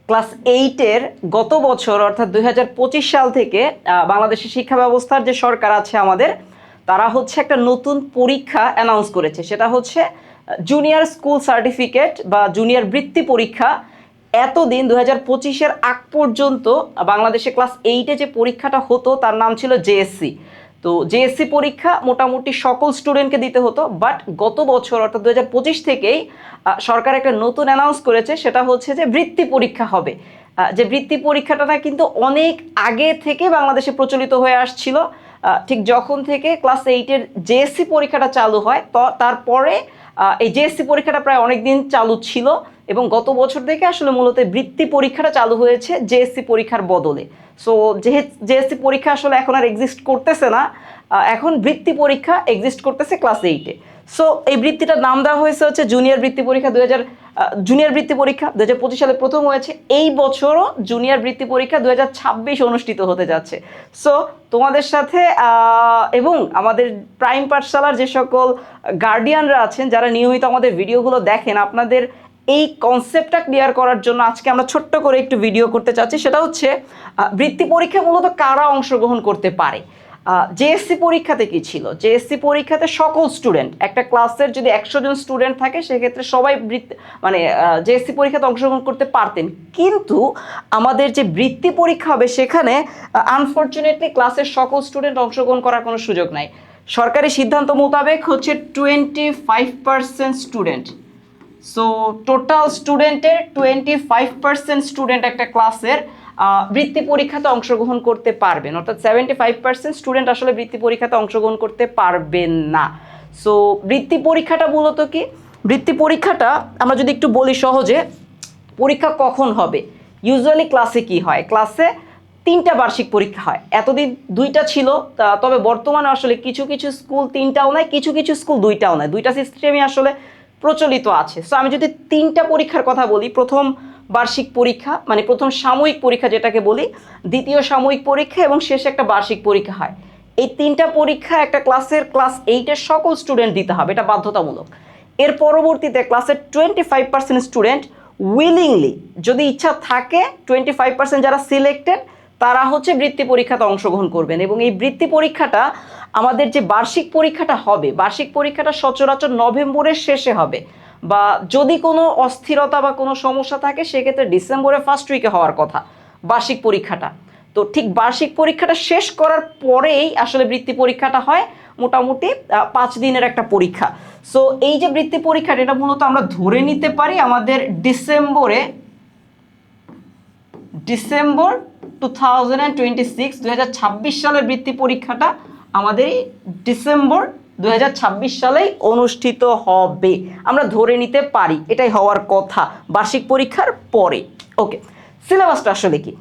Class 8-এর গত বছর অর্থাৎ 2025 সাল থেকে বাংলাদেশের শিক্ষা ব্যবস্থার যে সরকার আছে আমাদের, তারা হচ্ছে একটা নতুন পরীক্ষা অ্যানাউন্স করেছে। সেটা হচ্ছে জুনিয়র স্কুল সার্টিফিকেট বা জুনিয়র বৃত্তি পরীক্ষা। এতদিন 2025-এর আগ পর্যন্ত বাংলাদেশে ক্লাস 8-এ যে পরীক্ষাটা হতো তার নাম ছিল জেএসসি। তো জেএসসি পরীক্ষা মোটামুটি সকল স্টুডেন্টকে দিতে হতো, বাট গত বছর অর্থাৎ 2025 থেকেই সরকার একটা নতুন অ্যানাউন্স করেছে, সেটা হচ্ছে যে বৃত্তি পরীক্ষা হবে। যে বৃত্তি পরীক্ষাটা না কিন্তু অনেক আগে থেকে বাংলাদেশে প্রচলিত হয়ে আসছিল। ঠিক যখন থেকে ক্লাস 8-এর জেএসসি পরীক্ষাটা চালু হয় তো তারপরে এই জেএসসি পরীক্ষাটা প্রায় অনেক দিন চালু ছিল, এবং গত বছর থেকে আসলে মূলত বৃত্তি পরীক্ষাটা চালু হয়েছে জেএসসি পরীক্ষার বদলে। সো জেএসসি পরীক্ষা আসলে এখন আর এক্সিস্ট করতেছে না, এখন বৃত্তি পরীক্ষা এক্সিস্ট করতেছে ক্লাস 8-এ। সো এই বৃত্তিটার নাম দেওয়া হয়েছে হচ্ছে জুনিয়র বৃত্তি পরীক্ষা। জুনিয়র বৃত্তি পরীক্ষা 2025 সালে প্রথম হয়েছে। এই বছরও জুনিয়র বৃত্তি পরীক্ষা 2026 অনুষ্ঠিত হতে যাচ্ছে। সো তোমাদের সাথে এবং আমাদের প্রাইম পাঠশালার যে সকল গার্ডিয়ানরা আছেন, যারা নিয়মিত আমাদের ভিডিওগুলো দেখেন, আপনাদের এই কনসেপ্টটা ক্লিয়ার করার জন্য আজকে আমরা ছোট্ট করে একটু ভিডিও করতে চাচ্ছি। সেটা হচ্ছে বৃত্তি পরীক্ষা মূলত কারা অংশগ্রহণ করতে পারে। জেএসসি পরীক্ষাতে কি ছিল? জেএসসি পরীক্ষাতে সকল স্টুডেন্ট, একটা ক্লাসের যদি 100 জন স্টুডেন্ট থাকে সেক্ষেত্রে সবাই জেএসসি পরীক্ষাতে অংশগ্রহণ করতে পারতেন। কিন্তু আমাদের যে বৃত্তি পরীক্ষা হবে সেখানে আনফর্চুনেটলি ক্লাসের সকল স্টুডেন্ট অংশগ্রহণ করার কোনো সুযোগ নাই। সরকারি সিদ্ধান্ত মোতাবেক হচ্ছে 25% স্টুডেন্ট। সো টোটাল স্টুডেন্টের 25% স্টুডেন্ট একটা ক্লাসের বৃত্তি পরীক্ষাতে অংশগ্রহণ করতে পারবেন, অর্থাৎ 75% স্টুডেন্ট আসলে বৃত্তি পরীক্ষাতে অংশগ্রহণ করতে পারবেন না। সো বৃত্তি পরীক্ষাটা মূলত কি? বৃত্তি পরীক্ষাটা আমরা যদি একটু বলি সহজে, পরীক্ষা কখন হবে? ইউজুয়ালি ক্লাসে কি হয়? ক্লাসে 3টা বার্ষিক পরীক্ষা হয়। এতদিন 2টা ছিল, তবে বর্তমানে আসলে কিছু কিছু স্কুল 3টাও নেয়, কিছু কিছু স্কুল 2টাও নেয়। 2টা সিস্টেমই আসলে প্রচলিত আছে। সো আমি যদি 3টা পরীক্ষার কথা বলি, প্রথম বার্ষিক পরীক্ষা মানে প্রথম সাময়িক পরীক্ষা যেটাকে বলি, দ্বিতীয় সাময়িক পরীক্ষা এবং শেষে একটা বার্ষিক পরীক্ষা হয়। এই 3টা পরীক্ষা একটা ক্লাসের ক্লাস 8-এর সকল স্টুডেন্ট দিতে হবে, এটা বাধ্যতামূলক। এর পরবর্তীতে ক্লাসের 25% স্টুডেন্ট উইলিংলি, যদি ইচ্ছা থাকে, 25% যারা সিলেক্টেড তারা হচ্ছে বৃত্তি পরীক্ষাতে অংশগ্রহণ করবেন। এবং এই বৃত্তি পরীক্ষাটা আমাদের যে বার্ষিক পরীক্ষাটা হবে, বার্ষিক পরীক্ষাটা সচরাচর নভেম্বরের শেষে হবে, বা যদি কোনো অস্থিরতা বা কোনো সমস্যা থাকে সেক্ষেত্রে ডিসেম্বরের ফার্স্ট উইকে হওয়ার কথা বার্ষিক পরীক্ষাটা। তো ঠিক বার্ষিক পরীক্ষাটা শেষ করার পরেই আসলে বৃত্তি পরীক্ষাটা হয়, মোটামুটি 5 দিনের একটা পরীক্ষা। সো এই যে বৃত্তি পরীক্ষাটা, এটা মূলত আমরা ধরে নিতে পারি আমাদের ডিসেম্বর 2026 সালের বৃত্তি পরীক্ষাটা আমাদের ডিসেম্বর 2026 সালেই অনুষ্ঠিত হবে, আমরা ধরে নিতে পারি এটাই হওয়ার কথা বার্ষিক পরীক্ষার পরে। ওকে, সিলেবাসটা আসলে কি?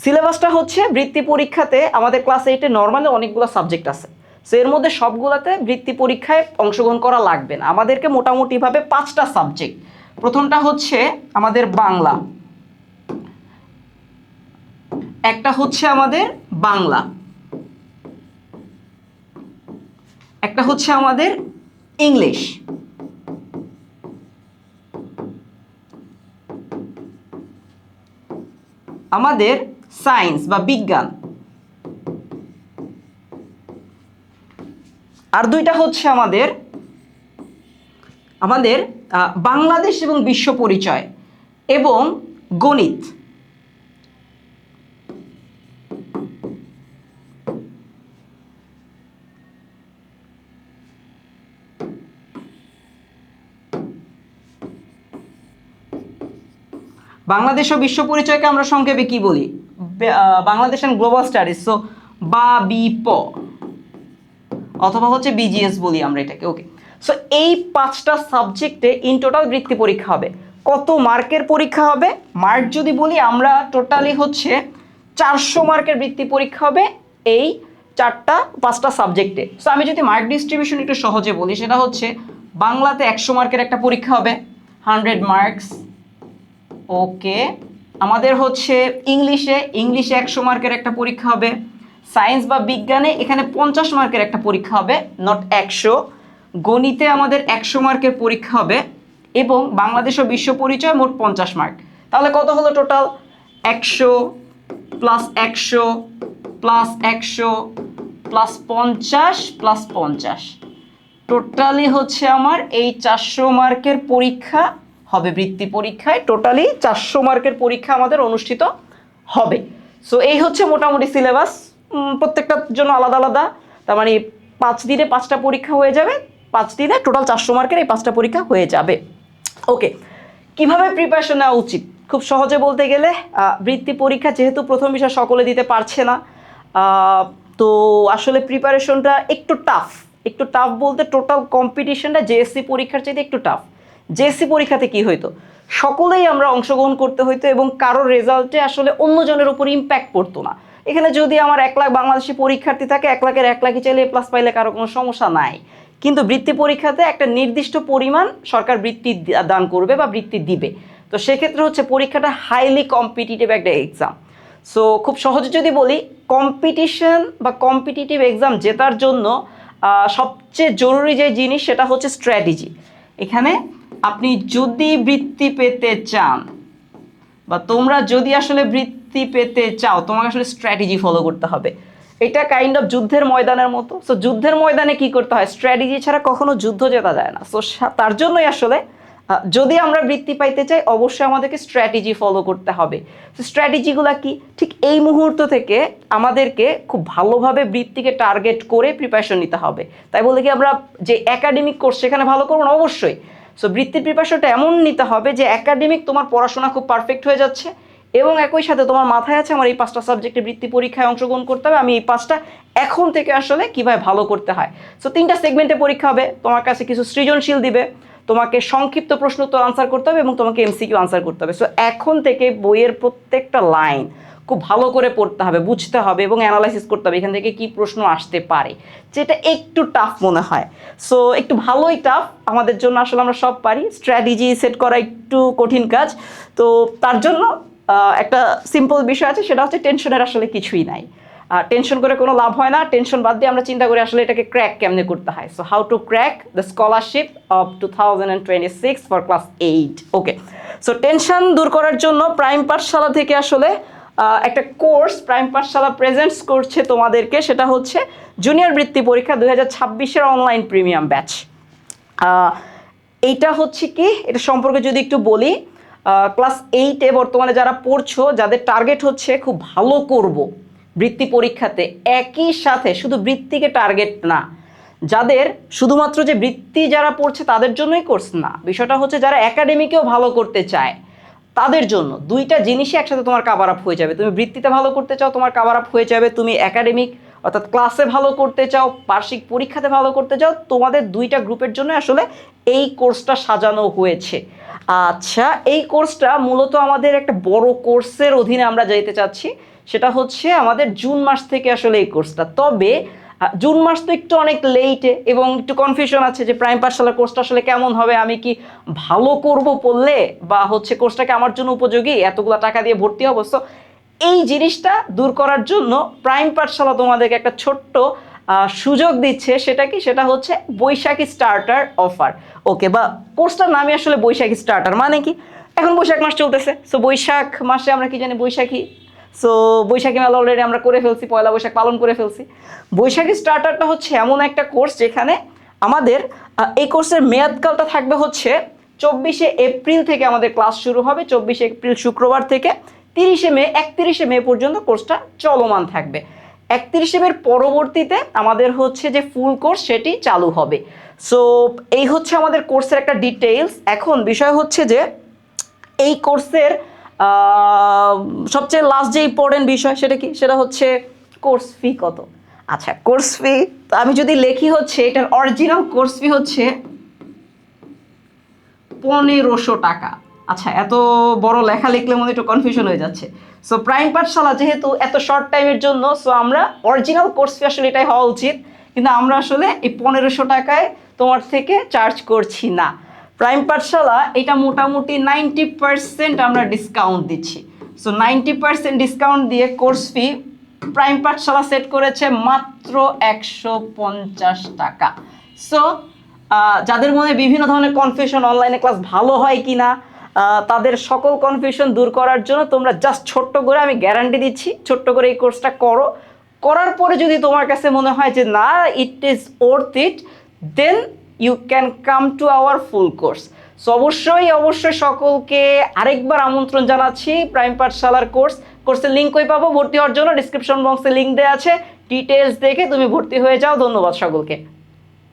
সিলেবাসটা হচ্ছে বৃত্তি পরীক্ষাতে আমাদের ক্লাস 8-এ নর্মালি অনেকগুলো সাবজেক্ট আছে। সো এর মধ্যে সবগুলোতে বৃত্তি পরীক্ষায় অংশগ্রহণ করা লাগবে না। আমাদেরকে মোটামুটিভাবে 5টা সাবজেক্ট। প্রথমটা হচ্ছে আমাদের বাংলা, একটা হচ্ছে আমাদের বাংলা, একটা হচ্ছে আমাদের ইংলিশ, আমাদের সায়েন্স বা বিজ্ঞান, আর 2টা হচ্ছে আমাদের বাংলাদেশ এবং বিশ্ব পরিচয় এবং গণিত। বাংলাদেশ ও বিশ্ব পরিচয়কে আমরা সংক্ষেপে কি বলি? Bangladesh and global studies, so বা বিপ, অথবা হচ্ছে বিজিএস বলি আমরা এটাকে। ওকে, সো এই 5টা সাবজেক্টে ইন টোটাল বৃত্তি পরীক্ষা হবে। কত মার্কের পরীক্ষা হবে? মার্ক যদি বলি আমরা টোটালি হচ্ছে 400 মার্কের বৃত্তি পরীক্ষা হবে এই 5টা সাবজেক্টে। সো আমি যদি মার্ক ডিস্ট্রিবিউশন একটু সহজে বলি, সেটা হচ্ছে বাংলাতে 100 মার্কের একটা পরীক্ষা হবে, 100 মার্কস। ওকে, আমাদের হচ্ছে ইংলিশে 100 মার্কের একটা পরীক্ষা হবে। সায়েন্স বা বিজ্ঞানে এখানে 50 মার্কের একটা পরীক্ষা হবে, নট 100। গণিতে আমাদের 100 মার্কের পরীক্ষা হবে, এবং বাংলাদেশ ও বিশ্ব পরিচয় মোট 50 মার্ক। তাহলে কত হলো total? 100 plus 100 plus 100 plus 50 plus 50, totally হচ্ছে আমার এই 400 মার্কের পরীক্ষা হবে। বৃত্তি পরীক্ষায় টোটালি 400 মার্কের পরীক্ষা আমাদের অনুষ্ঠিত হবে। সো এই হচ্ছে মোটামুটি সিলেবাস, প্রত্যেকটার জন্য আলাদা আলাদা। তার মানে 5 দিনে 5টা পরীক্ষা হয়ে যাবে, 5 দিনে টোটাল 400 মার্কের এই 5টা পরীক্ষা হয়ে যাবে। ওকে, কিভাবে প্রিপারেশন নেওয়া উচিত? খুব সহজে বলতে গেলে বৃত্তি পরীক্ষা যেহেতু প্রথম বিষয় সকলে দিতে পারছে না, তো আসলে প্রিপারেশনটা একটু টাফ বলতে টোটাল কম্পিটিশনটা জেএসসি পরীক্ষার চাইতে একটু টাফ। জেএসসি পরীক্ষাতে কি হইতো, সকলেই আমরা অংশগ্রহণ করতে হইতো এবং কারোর রেজাল্টে আসলে অন্যজনের উপর ইম্প্যাক্ট পড়তো না। এখানে যদি আমার 1 লাখ বাংলাদেশি পরীক্ষার্থী থাকে, 1 লাখের 1 লাখই চাইলে এ প্লাস পাইলে কারো কোনো সমস্যা নাই। কিন্তু বৃত্তি পরীক্ষাতে একটা নির্দিষ্ট পরিমাণ সরকার বৃত্তি দান করবে বা বৃত্তি দিবে। তো সেক্ষেত্রে হচ্ছে পরীক্ষাটা হাইলি কম্পিটিটিভ একটা এক্সাম। সো খুব সহজে যদি বলি, কম্পিটিশন বা কম্পিটিটিভ এক্সাম জেতার জন্য সবচেয়ে জরুরি যে জিনিস সেটা হচ্ছে স্ট্র্যাটেজি। এখানে আপনি যদি বৃত্তি পেতে চান বা তোমরা যদি আসলে বৃত্তি পেতে চাও, তোমাকে আসলে স্ট্র্যাটেজি ফলো করতে হবে। এটা কাইন্ড অফ যুদ্ধের ময়দানের মতো। সো যুদ্ধের ময়দানে কি করতে হয়, স্ট্র্যাটেজি ছাড়া কখনো যুদ্ধ জেতা যায় না। সো তার জন্যই আসলে যদি আমরা বৃত্তি পাইতে চাই, অবশ্যই আমাদেরকে স্ট্র্যাটেজি ফলো করতে হবে। তো স্ট্র্যাটেজিগুলো কি, ঠিক এই মুহূর্ত থেকে আমাদেরকে খুব ভালোভাবে বৃত্তিকে টার্গেট করে প্রিপারেশন নিতে হবে। তাই বলে কি আমরা যে একাডেমিক কোর্স সেখানে ভালো করবো না? অবশ্যই। সো বৃত্তির প্রিপারেশনটা এমন নিতে হবে যে একাডেমিক তোমার পড়াশোনা খুব পারফেক্ট হয়ে যাচ্ছে এবং একই সাথে তোমার মাথায় আছে আমার এই 5টা সাবজেক্টে বৃত্তি পরীক্ষায় অংশগ্রহণ করতে হবে, আমি এই 5টা এখন থেকে আসলে কিভাবে ভালো করতে হয়। সো 3টা সেগমেন্টে পরীক্ষা হবে, তোমার কাছে কিছু সৃজনশীল দিবে, তোমাকে সংক্ষিপ্ত প্রশ্ন উত্তর আনসার করতে হবে এবং তোমাকে এমসিকিউ আনসার করতে হবে। সো এখন থেকে বইয়ের প্রত্যেকটা লাইন খুব ভালো করে পড়তে হবে, বুঝতে হবে এবং অ্যানালাইসিস করতে হবে এখান থেকে কি প্রশ্ন আসতে পারে, যেটা একটু টাফ মনে হয়। সো একটু ভালোই টাফ আমাদের জন্য, আসলে আমরা সব পারি, স্ট্র্যাটেজি সেট করা একটু কঠিন কাজ। তো তার জন্য একটা সিম্পল বিষয় আছে, সেটা হচ্ছে টেনশনের আসলে কিছুই নাই। টেনশন করে কোনো লাভ হয় না, টেনশন বাদ দিয়ে আমরা চিন্তা করি আসলে এটাকে ক্র্যাক কেমনে করতে হয়। So how to crack the scholarship of 2026 for class 8। Okay, so tension দূর করার জন্য প্রাইম পাঠশালা থেকে আসলে একটা কোর্স প্রাইম পাঠশালা প্রেজেন্টস করছে তোমাদেরকে, সেটা হচ্ছে জুনিয়র বৃত্তি পরীক্ষা 2026-এর অনলাইন প্রিমিয়াম ব্যাচ। এইটা হচ্ছে কি, এটা সম্পর্কে যদি একটু বলি, ক্লাস 8-এ বর্তমানে যারা পড়ছো, যাদের টার্গেট হচ্ছে খুব ভালো করব বৃত্তি পরীক্ষাতে, একই সাথে শুধু বৃত্তিকে টার্গেট না, যাদের শুধুমাত্র যে বৃত্তি যারা পড়ছে তাদের জন্যই কোর্স না, বিষয়টা হচ্ছে যারা একাডেমিকেও ভালো করতে চায় তাদের জন্য। দুইটা জিনিসই একসাথে তোমার কাভার আপ হয়ে যাবে। তুমি বৃত্তিতে ভালো করতে চাও, তোমার কাভার আপ হয়ে যাবে। তুমি একাডেমিক অর্থাৎ ক্লাসে ভালো করতে চাও, বার্ষিক পরীক্ষাতে ভালো করতে চাও, তোমাদের দুইটা গ্রুপের জন্য আসলে এই কোর্সটা সাজানো হয়েছে। আচ্ছা, এই কোর্সটা মূলত আমাদের একটা বড় কোর্সের অধীনে আমরা যেতে চাচ্ছি, সেটা হচ্ছে আমাদের জুন মাস থেকে আসলে এই কোর্সটা। তবে জুন মাস তো একটু অনেক লেটে এবং একটু কনফিউশন আছে যে প্রাইম পাঠশালার কোর্সটা আসলে কেমন হবে, আমি কি ভালো করব পড়লে, বা হচ্ছে কোর্সটাকে আমার জন্য উপযোগী, এতগুলো টাকা দিয়ে ভর্তি হবো। সো এই জিনিসটা দূর করার জন্য প্রাইম পাঠশালা তোমাদেরকে একটা ছোট্ট সুযোগ দিচ্ছে। সেটা কি, সেটা হচ্ছে বৈশাখী স্টার্টার অফার। ওকে, বা কোর্সটার নামই আসলে বৈশাখী স্টার্টার। মানে কি, এখন বৈশাখ মাস চলতেছে, সো বৈশাখ মাসে আমরা কি জানি, বৈশাখী। সো বৈশাখী মেলা অলরেডি আমরা করে ফেলছি, পয়লা বৈশাখ পালন করে ফেলছি। বৈশাখী স্টার্টারটা হচ্ছে এমন একটা কোর্স যেখানে আমাদের এই কোর্সের মেয়াদকালটা থাকবে হচ্ছে 24শে এপ্রিল থেকে আমাদের ক্লাস শুরু হবে, 24শে এপ্রিল শুক্রবার থেকে 31শে মে পর্যন্ত কোর্সটা চলমান থাকবে। 31শে মের পরবর্তীতে আমাদের হচ্ছে যে ফুল কোর্স সেটি চালু হবে। সো এই হচ্ছে আমাদের কোর্সের একটা ডিটেইলস। এখন বিষয় হচ্ছে যে এই কোর্সের সবচেয়ে লাস্ট যে ইম্পর্টেন্ট বিষয় সেটা কি, সেটা হচ্ছে কোর্স ফি কত। আচ্ছা, কোর্স ফি আমি যদি লেখি হচ্ছে এটার অরিজিনাল কোর্স ফি হচ্ছে 1500 টাকা। আচ্ছা, এত বড় লেখা লিখলে মনে একটু কনফিউশন হয়ে যাচ্ছে। সো প্রাইম পাঠশালা যেহেতু এত শর্ট টাইমের জন্য, সো আমরা অরিজিনাল কোর্স ফি আসলে এটাই হওয়া উচিত, কিন্তু আমরা আসলে এই 1500 টাকায় তোমার থেকে চার্জ করছি না। প্রাইম পাঠশালা এটা মোটামুটি 90% আমরা ডিসকাউন্ট দিচ্ছি। সো 90% ডিসকাউন্ট দিয়ে কোর্স ফি প্রাইম পাঠশালা সেট করেছে মাত্র 150 টাকা। সো যাদের মনে বিভিন্ন ধরনের কনফিউশন, অনলাইনে ক্লাস ভালো হয় কি না, তাদের সকল কনফিউশন দূর করার জন্য তোমরা জাস্ট ছোট্ট করে আমি গ্যারান্টি দিচ্ছি, ছোট্ট করে এই কোর্সটা করো। করার পরে যদি তোমার কাছে মনে হয় যে না it is worth it, then you can come to our full course. So অবশ্যই সকলকে আরেকবার আমন্ত্রণ জানাচ্ছি প্রাইম পাঠশালার কোর্সের লিঙ্ক কই পাবো ভর্তি হওয়ার জন্য? ডিসক্রিপশন বক্সে লিঙ্ক দেওয়া আছে, ডিটেলস দেখে তুমি ভর্তি হয়ে যাও। ধন্যবাদ সকলকে।